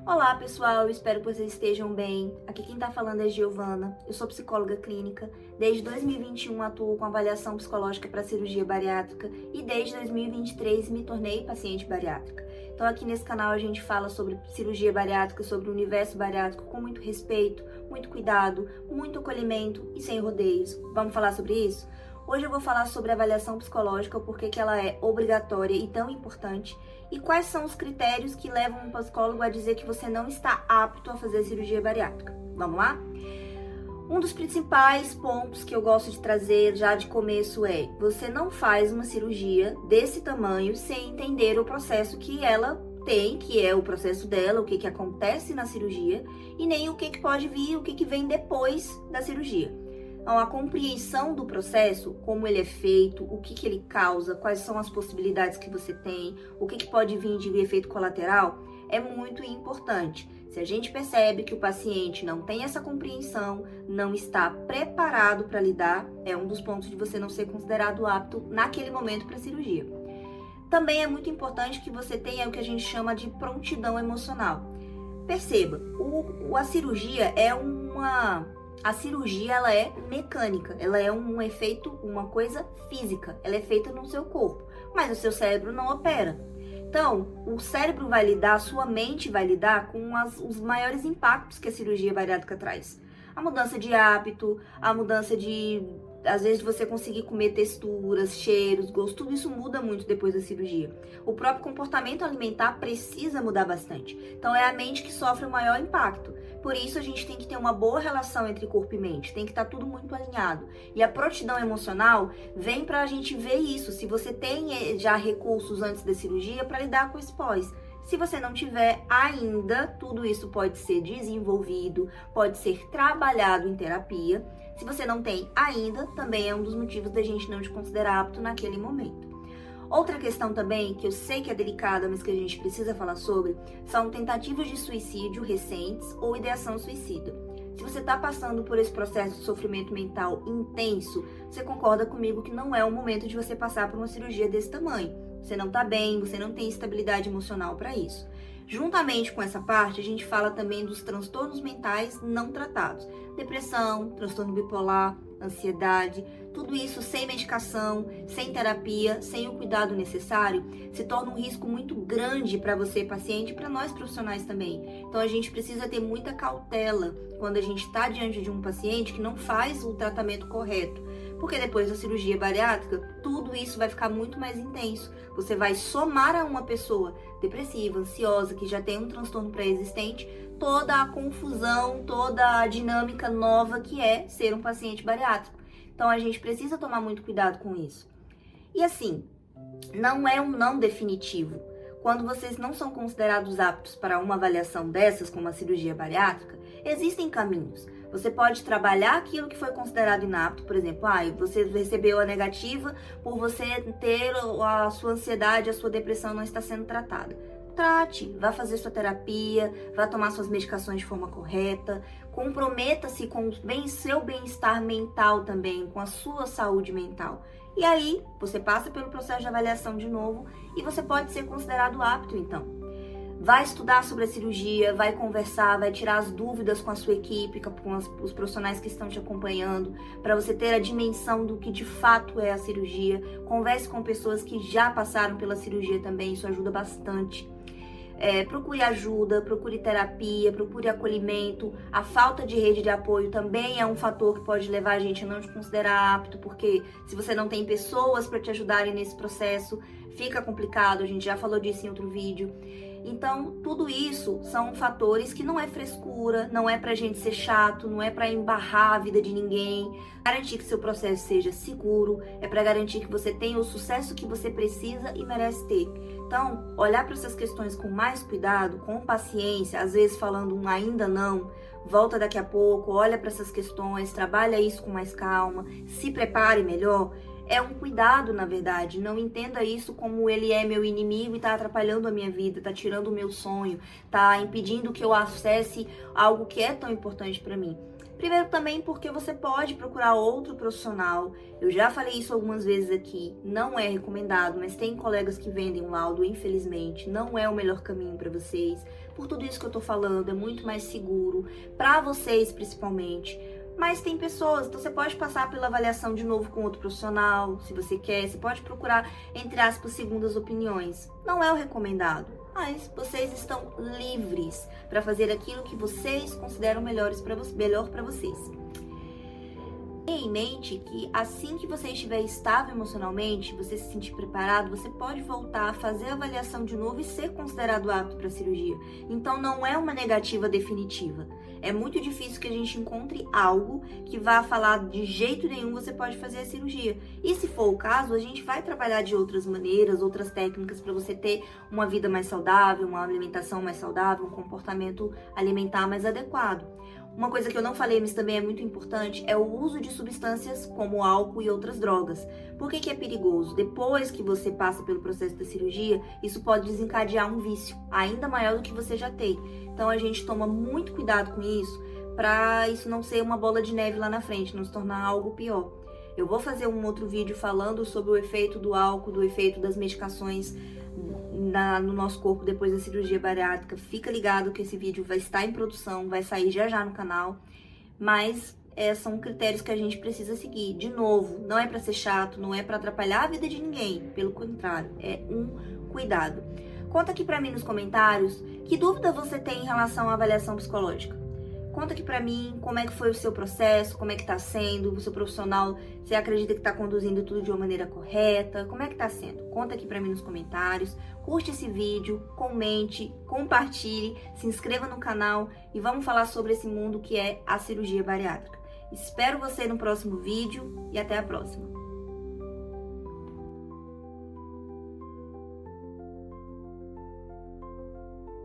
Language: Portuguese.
Olá pessoal, espero que vocês estejam bem. Aqui quem tá falando é Giovana, eu sou psicóloga clínica. Desde 2021 atuo com avaliação psicológica para cirurgia bariátrica e desde 2023 me tornei paciente bariátrica. Então aqui nesse canal a gente fala sobre cirurgia bariátrica, sobre o universo bariátrico com muito respeito, muito cuidado, muito acolhimento e sem rodeios. Vamos falar sobre isso? Hoje eu vou falar sobre avaliação psicológica, porque que ela é obrigatória e tão importante, e quais são os critérios que levam um psicólogo a dizer que você não está apto a fazer cirurgia bariátrica. Vamos lá? Um dos principais pontos que eu gosto de trazer já de começo é: você não faz uma cirurgia desse tamanho sem entender o processo que ela tem, que é o processo dela, o que acontece na cirurgia, e nem o que pode vir, o que vem depois da cirurgia. Então, a compreensão do processo, como ele é feito, o que ele causa, quais são as possibilidades que você tem, o que pode vir de efeito colateral, é muito importante. Se a gente percebe que o paciente não tem essa compreensão, não está preparado para lidar, é um dos pontos de você não ser considerado apto naquele momento para a cirurgia. Também é muito importante que você tenha o que a gente chama de prontidão emocional. Perceba, a cirurgia é A cirurgia, ela é mecânica, ela é um efeito, uma coisa física, ela é feita no seu corpo, mas o seu cérebro não opera. Então, o cérebro vai lidar, a sua mente vai lidar com os maiores impactos que a cirurgia bariátrica traz. A mudança de hábito, a mudança às vezes, de você conseguir comer texturas, cheiros, gostos, tudo isso muda muito depois da cirurgia. O próprio comportamento alimentar precisa mudar bastante. Então, é a mente que sofre o maior impacto. Por isso, a gente tem que ter uma boa relação entre corpo e mente. Tem que estar tudo muito alinhado. E a prontidão emocional vem para a gente ver isso. Se você tem já recursos antes da cirurgia para lidar com esse pós. Se você não tiver ainda, tudo isso pode ser desenvolvido, pode ser trabalhado em terapia. Se você não tem ainda, também é um dos motivos da gente não te considerar apto naquele momento. Outra questão também, que eu sei que é delicada, mas que a gente precisa falar sobre, são tentativas de suicídio recentes ou ideação suicida. Se você está passando por esse processo de sofrimento mental intenso, você concorda comigo que não é o momento de você passar por uma cirurgia desse tamanho. Você não está bem, você não tem estabilidade emocional para isso. Juntamente com essa parte, a gente fala também dos transtornos mentais não tratados. Depressão, transtorno bipolar, ansiedade, tudo isso sem medicação, sem terapia, sem o cuidado necessário, se torna um risco muito grande para você, paciente, e para nós profissionais também. Então a gente precisa ter muita cautela quando a gente está diante de um paciente que não faz o tratamento correto. Porque depois da cirurgia bariátrica, tudo isso vai ficar muito mais intenso. Você vai somar a uma pessoa depressiva, ansiosa, que já tem um transtorno pré-existente, toda a confusão, toda a dinâmica nova que é ser um paciente bariátrico. Então a gente precisa tomar muito cuidado com isso. E assim, não é um não definitivo. Quando vocês não são considerados aptos para uma avaliação dessas, como a cirurgia bariátrica, existem caminhos. Você pode trabalhar aquilo que foi considerado inapto, por exemplo, você recebeu a negativa por você ter a sua ansiedade, a sua depressão não está sendo tratada. Trate, vá fazer sua terapia, vá tomar suas medicações de forma correta, comprometa-se com o seu bem-estar mental também, com a sua saúde mental. E aí, você passa pelo processo de avaliação de novo e você pode ser considerado apto, então. Vai estudar sobre a cirurgia, vai conversar, vai tirar as dúvidas com a sua equipe, com os profissionais que estão te acompanhando, para você ter a dimensão do que de fato é a cirurgia. Converse com pessoas que já passaram pela cirurgia também, isso ajuda bastante. Procure ajuda, procure terapia, procure acolhimento. A falta de rede de apoio também é um fator que pode levar a gente a não te considerar apto, porque se você não tem pessoas para te ajudarem nesse processo, fica complicado, a gente já falou disso em outro vídeo. Então, tudo isso são fatores que não é frescura, não é pra gente ser chato, não é pra embarrar a vida de ninguém. Garantir que seu processo seja seguro, é pra garantir que você tenha o sucesso que você precisa e merece ter. Então, olhar para essas questões com mais cuidado, com paciência, às vezes falando um ainda não, volta daqui a pouco, olha para essas questões, trabalha isso com mais calma, se prepare melhor. É um cuidado, na verdade. Não entenda isso como ele é meu inimigo e tá atrapalhando a minha vida, tá tirando o meu sonho, tá impedindo que eu acesse algo que é tão importante para mim. Primeiro também porque você pode procurar outro profissional. Eu já falei isso algumas vezes aqui, não é recomendado, mas tem colegas que vendem um laudo, infelizmente, não é o melhor caminho para vocês. por tudo isso que eu tô falando, é muito mais seguro, pra vocês principalmente. Mas tem pessoas, então você pode passar pela avaliação de novo com outro profissional, se você quer, você pode procurar, entre aspas, segundas opiniões. Não é o recomendado, mas vocês estão livres para fazer aquilo que vocês consideram melhor para vocês. Tenha em mente que assim que você estiver estável emocionalmente, você se sentir preparado, você pode voltar a fazer a avaliação de novo e ser considerado apto para a cirurgia. Então não é uma negativa definitiva. É muito difícil que a gente encontre algo que vá falar de jeito nenhum você pode fazer a cirurgia. E se for o caso, a gente vai trabalhar de outras maneiras, outras técnicas para você ter uma vida mais saudável, uma alimentação mais saudável, um comportamento alimentar mais adequado. Uma coisa que eu não falei, mas também é muito importante, é o uso de substâncias como álcool e outras drogas. Por que é perigoso? Depois que você passa pelo processo da cirurgia, isso pode desencadear um vício ainda maior do que você já tem. Então a gente toma muito cuidado com isso, para isso não ser uma bola de neve lá na frente, não se tornar algo pior. Eu vou fazer um outro vídeo falando sobre o efeito do álcool, do efeito das medicações no nosso corpo depois da cirurgia bariátrica. Fica ligado que esse vídeo vai estar em produção, vai sair já no canal, mas são critérios que a gente precisa seguir. De novo, não é para ser chato, não é para atrapalhar a vida de ninguém, pelo contrário, é um cuidado. Conta aqui para mim nos comentários que dúvida você tem em relação à avaliação psicológica. Conta aqui pra mim como é que foi o seu processo, como é que tá sendo, o seu profissional, você acredita que tá conduzindo tudo de uma maneira correta, como é que tá sendo? Conta aqui pra mim nos comentários, curte esse vídeo, comente, compartilhe, se inscreva no canal e vamos falar sobre esse mundo que é a cirurgia bariátrica. Espero você no próximo vídeo e até a próxima.